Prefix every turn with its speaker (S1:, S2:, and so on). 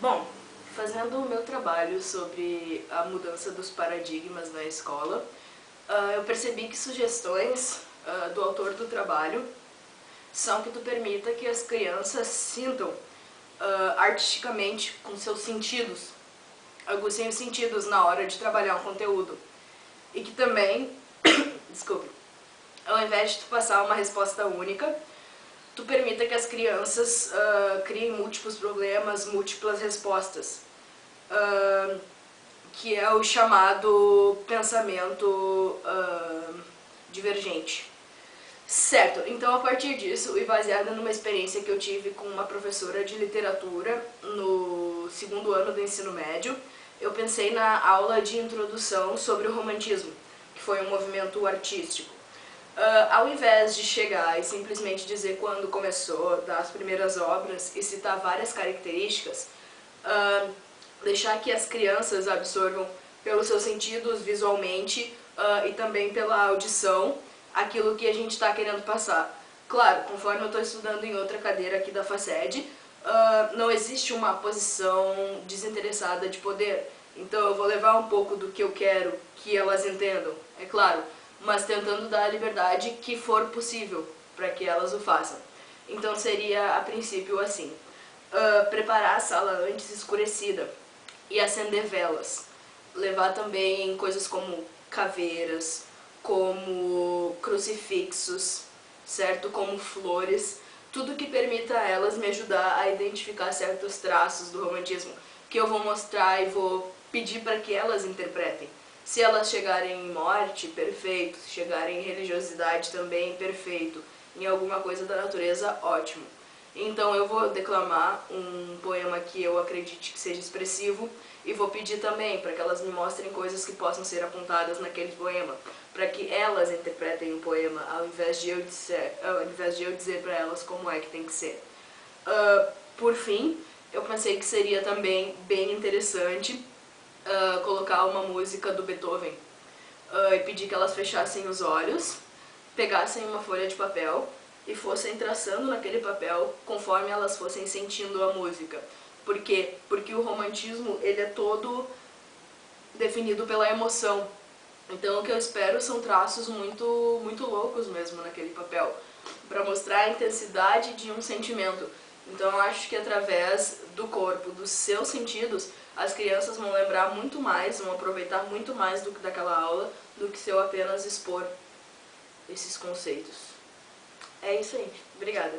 S1: Bom, fazendo o meu trabalho sobre a mudança dos paradigmas na escola, eu percebi que sugestões do autor do trabalho são que tu permita que as crianças sintam artisticamente com seus sentidos, aguçem os sentidos na hora de trabalhar um conteúdo. E que também, desculpe, ao invés de tu passar uma resposta única, tu permita que as crianças criem múltiplos problemas, múltiplas respostas, que é o chamado pensamento divergente. Certo, então a partir disso, e baseada numa experiência que eu tive com uma professora de literatura no segundo ano do ensino médio, eu pensei na aula de introdução sobre o romantismo, que foi um movimento artístico. Ao invés de chegar e simplesmente dizer quando começou, dar as primeiras obras e citar várias características, deixar que as crianças absorvam pelos seus sentidos visualmente e também pela audição aquilo que a gente está querendo passar. Claro, conforme eu estou estudando em outra cadeira aqui da FACED, não existe uma posição desinteressada de poder, então eu vou levar um pouco do que eu quero que elas entendam, é claro, mas tentando dar a liberdade que for possível para que elas o façam. Então seria, a princípio, assim, preparar a sala antes escurecida e acender velas. Levar também coisas como caveiras, como crucifixos, certo? Como flores, tudo que permita a elas me ajudar a identificar certos traços do romantismo que eu vou mostrar e vou pedir para que elas interpretem. Se elas chegarem em morte, perfeito. Se chegarem em religiosidade também, perfeito. Em alguma coisa da natureza, ótimo. Então eu vou declamar um poema que eu acredite que seja expressivo e vou pedir também para que elas me mostrem coisas que possam ser apontadas naquele poema, para que elas interpretem o poema ao invés de eu dizer para elas como é que tem que ser. Por fim, eu pensei que seria também bem interessante colocar uma música do Beethoven e pedir que elas fechassem os olhos, pegassem uma folha de papel e fossem traçando naquele papel conforme elas fossem sentindo a música. Por quê? Porque o romantismo ele é todo definido pela emoção. Então o que eu espero são traços muito loucos mesmo naquele papel, para mostrar a intensidade de um sentimento. Então eu acho que através do corpo, dos seus sentidos, as crianças vão lembrar muito mais, vão aproveitar muito mais daquela aula do que se eu apenas expor esses conceitos. É isso aí. Obrigada.